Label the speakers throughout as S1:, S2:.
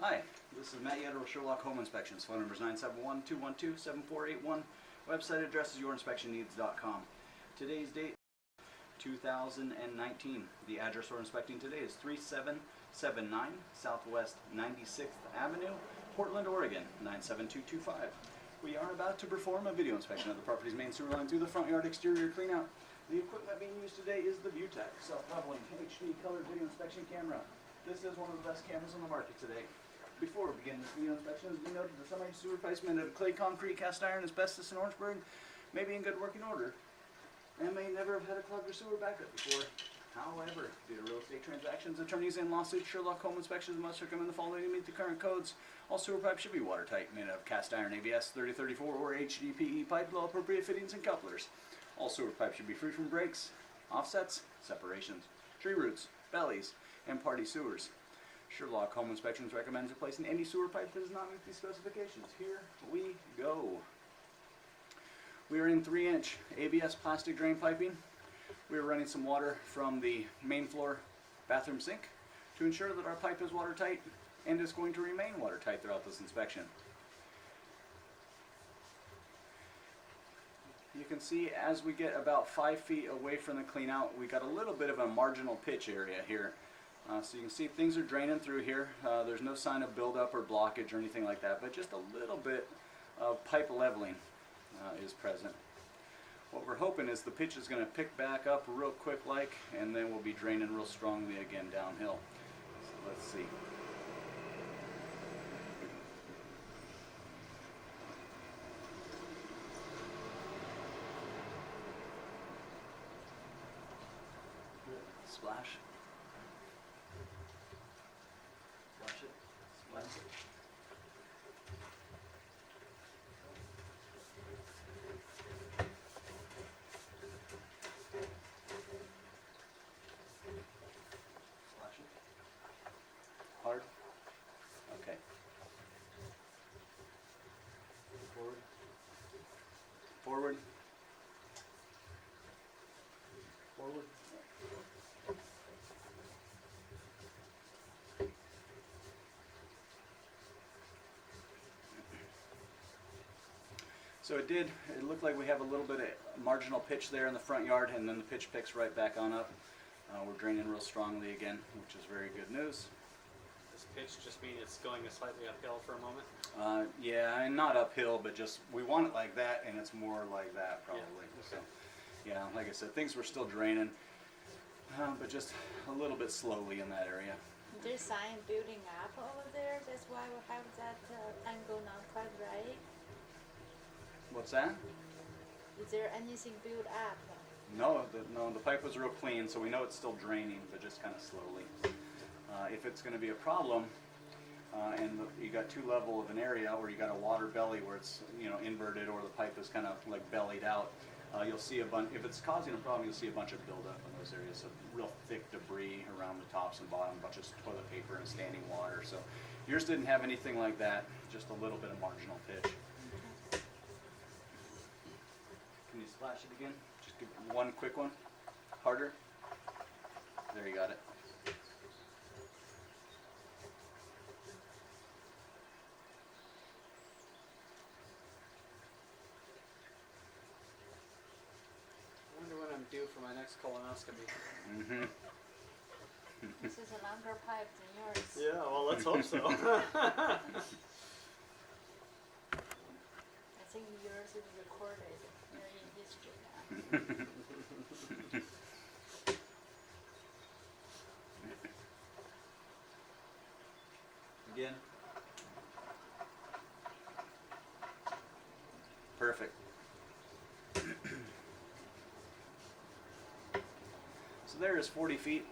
S1: Hi, this is Matt Yetter with Sherlock Home Inspections. Phone number is 971-212-7481. Website address is yourinspectionneeds.com. Today's date, 2019. The address we're inspecting today is 3779 Southwest 96th Avenue, Portland, Oregon, 97225. We are about to perform a video inspection of the property's main sewer line through the front yard exterior cleanout. The equipment being used today is the Vutec self-leveling HD color video inspection camera. This is one of the best cameras on the market today. Before we begin this video inspection, it has been noted that some of the sewer pipes made of clay, concrete, cast iron, asbestos, and Orangeburg may be in good working order and may never have had a clogged or sewer backup before. However, due to real estate transactions, attorneys, and lawsuits, Sherlock Home Inspections must recommend the following to meet the current codes. All sewer pipes should be watertight, made of cast iron ABS 3034 or HDPE pipe with all appropriate fittings and couplers. All sewer pipes should be free from breaks, offsets, separations, tree roots, bellies, and party sewers. Sherlock Home Inspections recommends replacing any sewer pipe that does not meet these specifications. Here we go. We are in 3-inch ABS plastic drain piping. We are running some water from the main floor bathroom sink to ensure that our pipe is watertight and is going to remain watertight throughout this inspection. You can see as we get about 5 feet away from the clean out, we got a little bit of a marginal pitch area here. So you can see things are draining through here. There's no sign of buildup or blockage or anything like that, but just a little bit of pipe leveling is present. What we're hoping is the pitch is going to pick back up real quick like, and then we'll be draining real strongly again downhill. So let's see. Splash. Splash it. Splash it. Splash it. Hard. Okay. Forward. Forward. Forward. So it looked like we have a little bit of marginal pitch there in the front yard, and then the pitch picks right back on up. We're draining real strongly again, which is very good news.
S2: Does pitch just mean it's going slightly uphill for a moment?
S1: Yeah, and not uphill, but just, we want it like that, and it's more like that probably.
S2: Yeah.
S1: So, yeah, like I said, things were still draining, but just a little bit slowly in that area.
S3: There's sign building up over there. That's why we have that angle not quite right.
S1: What's that?
S3: Is there anything built up?
S1: No, the pipe was real clean, so we know it's still draining, but just kind of slowly. If it's going to be a problem, and you got too level of an area, or you got a water belly where it's inverted, or the pipe is kind of like bellied out, you'll see a bunch. If it's causing a problem, you'll see a bunch of buildup in those areas. So real thick debris around the tops and bottom, a bunch of toilet paper and standing water. So yours didn't have anything like that, just a little bit of marginal pitch. Can you splash it again? Just give one quick one. Harder. There, you got it.
S2: I wonder when I'm due for my next colonoscopy.
S1: Mm-hmm.
S3: This is a longer pipe than yours.
S2: Yeah, well, let's hope so.
S3: I think yours is recorded. You're in history now.
S1: Again. Perfect. So there is 40 feet.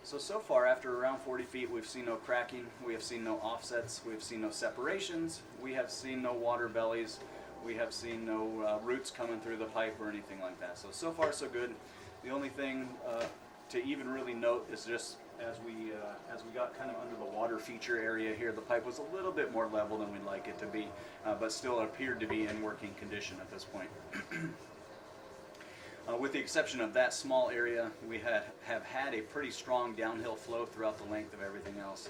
S1: So far, after around 40 feet, we've seen no cracking, we have seen no offsets, we have seen no separations, we have seen no water bellies, we have seen no roots coming through the pipe or anything like that. So far so good. The only thing to even really note is just as we got kind of under the water feature area here, the pipe was a little bit more level than we'd like it to be, but still appeared to be in working condition at this point. With the exception of that small area, we have had a pretty strong downhill flow throughout the length of everything else.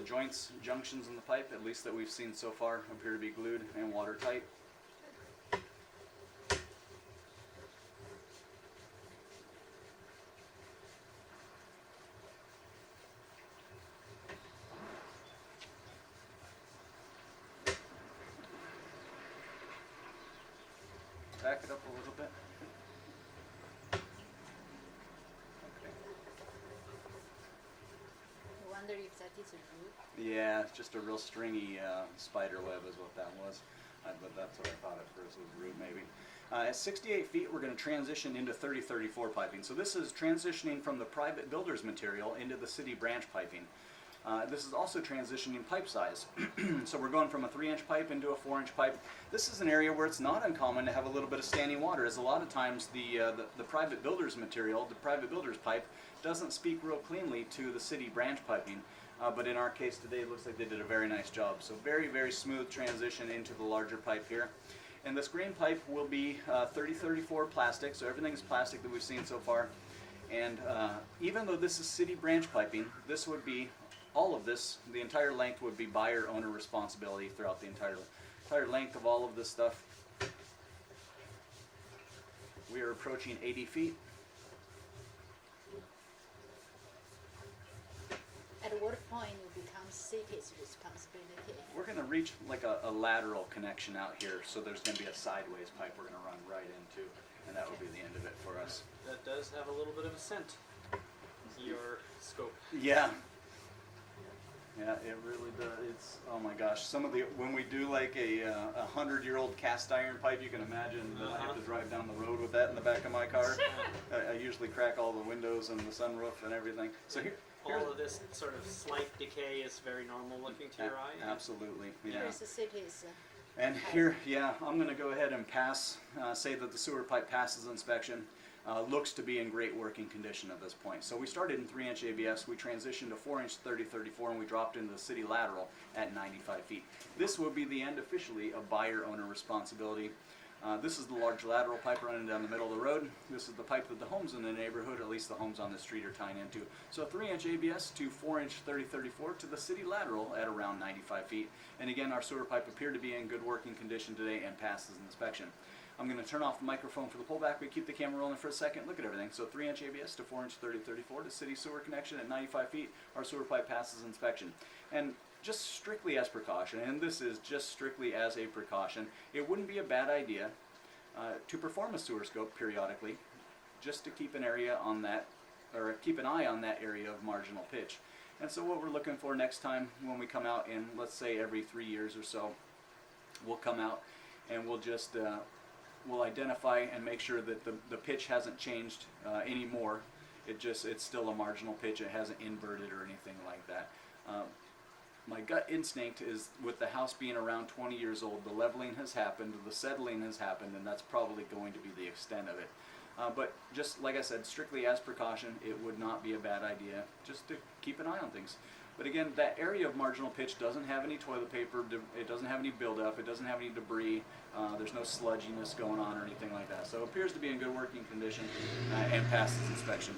S1: joints, junctions in the pipe, at least that we've seen so far, appear to be glued and watertight. Back it up a little bit. Okay.
S3: I wonder if that is a root.
S1: Yeah, it's just a real stringy spider web is what that was. But that's what I thought at first, was root maybe. At 68 feet, we're going to transition into 3034 piping. So this is transitioning from the private builder's material into the city branch piping. This is also transitioning pipe size. So we're going from a 3-inch pipe into a 4-inch pipe. This is an area where it's not uncommon to have a little bit of standing water, as a lot of times the private builder's material, the private builder's pipe, doesn't speak real cleanly to the city branch piping. But in our case today, it looks like they did a very nice job. So very, very smooth transition into the larger pipe here. And this green pipe will be 3034 plastic, so everything is plastic that we've seen so far. And even though this is city branch piping, this would be, all of this, the entire length would be buyer-owner responsibility throughout the entire length of all of this stuff. We are approaching 80 feet.
S3: At what point it becomes city's responsibility?
S1: We're going to reach like a lateral connection out here, so there's going to be a sideways pipe we're going to run right into, and that will be the end of it for us.
S2: That does have a little bit of a scent. Your scope.
S1: Yeah. Yeah, it really does. It's, oh my gosh, some of the, when we do like a 100-year-old cast iron pipe, you can imagine that I have to drive down the road with that in the back of my car. I usually crack all the windows and the sunroof and everything. So here's
S2: All of this sort of slight decay is very normal looking to your eye.
S1: Absolutely, yeah.
S3: Here's the city's.
S1: And here, yeah, I'm going to go ahead and pass, say that the sewer pipe passes inspection. Looks to be in great working condition at this point. So we started in 3-inch ABS, we transitioned to 4-inch 3034, and we dropped into the city lateral at 95 feet. This will be the end officially of buyer-owner responsibility. This is the large lateral pipe running down the middle of the road. This is the pipe that the homes in the neighborhood, at least the homes on the street, are tying into. So 3-inch ABS to 4-inch 3034 to the city lateral at around 95 feet. And again, our sewer pipe appeared to be in good working condition today and passes inspection. I'm going to turn off the microphone for the pullback. We keep the camera rolling for a second. Look at everything. So 3-inch ABS to 4-inch 3034 to city sewer connection at 95 feet. Our sewer pipe passes inspection. And just strictly as precaution, and this is just strictly as a precaution, it wouldn't be a bad idea to perform a sewer scope periodically, just to keep an area on that, or keep an eye on that area of marginal pitch. And so what we're looking for next time when we come out in, let's say every 3 years or so, we'll come out and we'll just we'll identify and make sure that the pitch hasn't changed anymore. It's still a marginal pitch. It hasn't inverted or anything like that. My gut instinct is, with the house being around 20 years old, the leveling has happened, the settling has happened, and that's probably going to be the extent of it. But just like I said, strictly as precaution, it would not be a bad idea just to keep an eye on things. But again, that area of marginal pitch doesn't have any toilet paper, it doesn't have any buildup, it doesn't have any debris, there's no sludginess going on or anything like that. So it appears to be in good working condition and passes inspection.